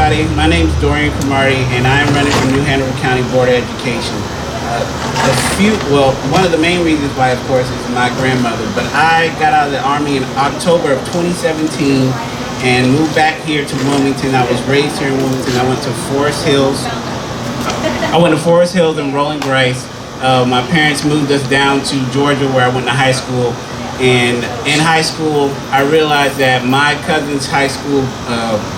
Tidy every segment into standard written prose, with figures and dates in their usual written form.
everybody. My name is Dorian Cromartie, and I'm running for New Hanover County Board of Education. One of the main reasons why, of course, is my grandmother. But I got out of the Army in October of 2017 and moved back here to Wilmington. I was raised here in Wilmington. I went to Forest Hills. And Rolling Rice. My parents moved us down to Georgia, where I went to high school. And in high school, I realized that my cousin's high school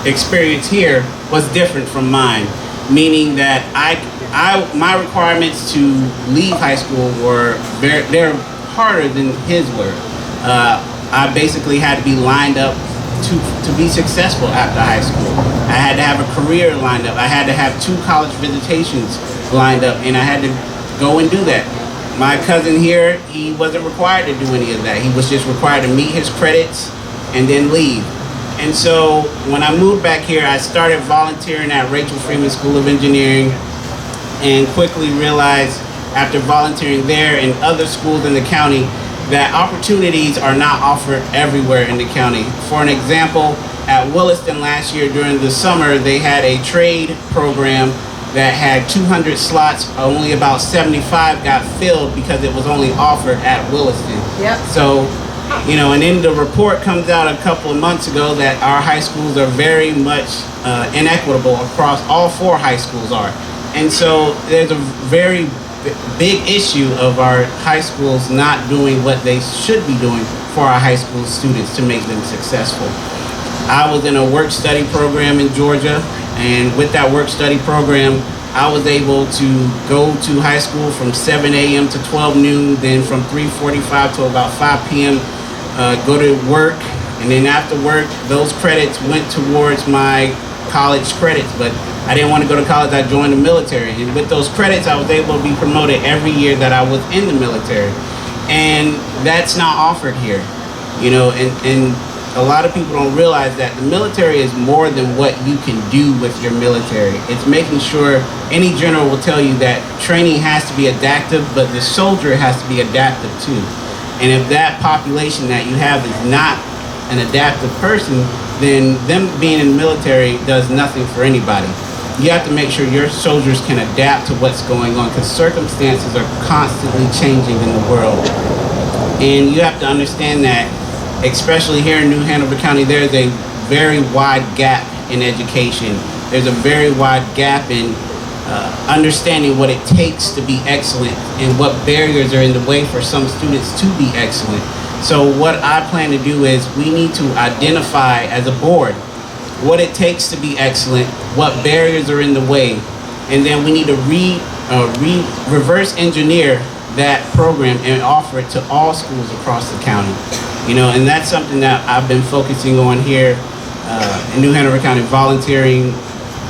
experience here was different from mine, meaning that my requirements to leave high school were they're harder than his were. I basically had to be lined up to be successful after high school. I had to have a career lined up. I had to have 2 college visitations lined up, and I had to go and do that. My cousin here, he wasn't required to do any of that. He was just required to meet his credits and then leave. And so when I moved back here, I started volunteering at Rachel Freeman School of Engineering, and quickly realized after volunteering there and other schools in the county that opportunities are not offered everywhere in the county. For an example, at Williston last year during the summer, they had a trade program that had 200 slots. Only about 75 got filled because it was only offered at Williston. Yep. So, and then the report comes out a couple of months ago that our high schools are very much inequitable across all 4 high schools are. And so there's a very big issue of our high schools not doing what they should be doing for our high school students to make them successful. I was in a work-study program in Georgia, and with that work-study program, I was able to go to high school from 7 a.m. to 12 noon, then from 3:45 to about 5 p.m., go to work, and then after work, those credits went towards my college credits, but I didn't want to go to college. I joined the military, and with those credits, I was able to be promoted every year that I was in the military, and that's not offered here, and a lot of people don't realize that the military is more than what you can do with your military. It's making sure, any general will tell you that training has to be adaptive, but the soldier has to be adaptive too. And if that population that you have is not an adaptive person, then them being in the military does nothing for anybody. You have to make sure your soldiers can adapt to what's going on, because circumstances are constantly changing in the world. And you have to understand that, especially here in New Hanover County, there's a very wide gap in education. There's a very wide gap in understanding what it takes to be excellent and what barriers are in the way for some students to be excellent. So what I plan to do is we need to identify as a board what it takes to be excellent, what barriers are in the way, and then we need to reverse engineer that program and offer it to all schools across the county. And that's something that I've been focusing on here in New Hanover County, volunteering,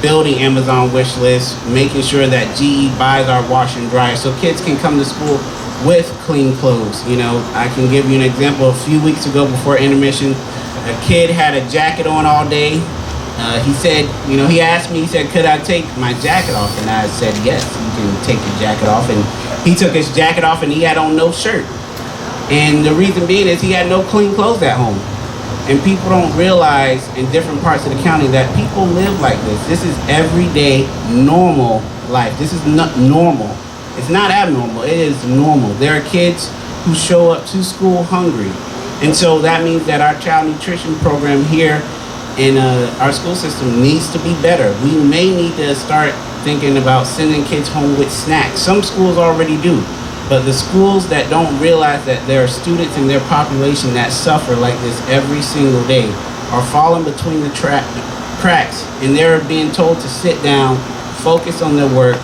building Amazon wish lists, making sure that GE buys our washer and dryer so kids can come to school with clean clothes. I can give you an example. A few weeks ago before intermission, a kid had a jacket on all day. He said, he asked me, he said, could I take my jacket off? And I said, yes, you can take your jacket off. And he took his jacket off and he had on no shirt. And the reason being is he had no clean clothes at home. And people don't realize in different parts of the county that people live like this. This is everyday, normal life. This is not normal. It's not abnormal. It is normal. There are kids who show up to school hungry. And so that means that our child nutrition program here in our school system needs to be better. We may need to start thinking about sending kids home with snacks. Some schools already do. But the schools that don't realize that there are students in their population that suffer like this every single day are falling between the cracks, and they're being told to sit down, focus on their work,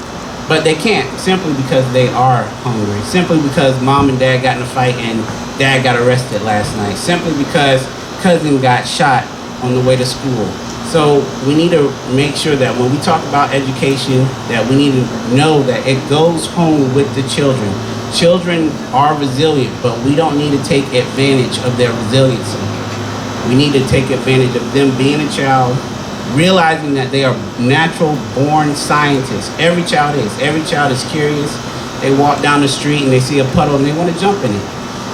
but they can't, simply because they are hungry, simply because mom and dad got in a fight and dad got arrested last night, simply because cousin got shot on the way to school. So we need to make sure that when we talk about education, that we need to know that it goes home with the children. Children are resilient, but we don't need to take advantage of their resiliency. We need to take advantage of them being a child, realizing that they are natural born scientists. Every child is. Every child is curious. They walk down the street and they see a puddle and they want to jump in it.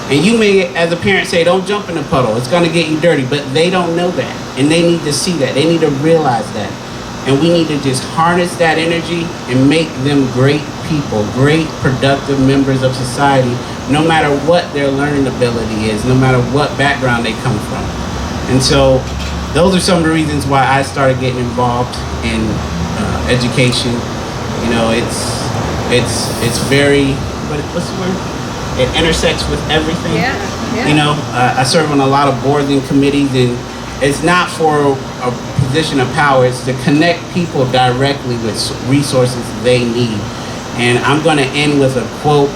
And you may, as a parent, say, don't jump in the puddle. It's going to get you dirty. But they don't know that. And they need to see that. They need to realize that. And we need to just harness that energy and make them great people, great productive members of society, no matter what their learning ability is, no matter what background they come from. And so those are some of the reasons why I started getting involved in education. You know, it's very, what's the word? It intersects with everything. Yeah. You know, I serve on a lot of boards and committees, and it's not for a position of power. It's to connect people directly with resources they need. And I'm going to end with a quote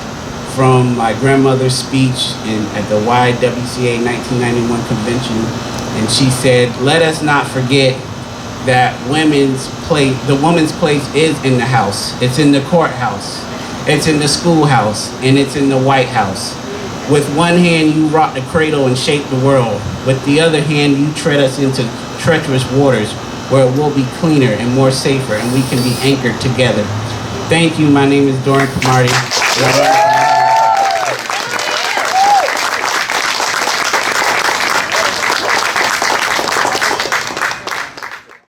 from my grandmother's speech at the YWCA 1991 convention. And she said, "Let us not forget that the woman's place is in the house. It's in the courthouse. It's in the schoolhouse, and it's in the White House. With one hand, you rock the cradle and shape the world. With the other hand, you tread us into treacherous waters where it will be cleaner and more safer, and we can be anchored together." Thank you. My name is Dorian Cromartie.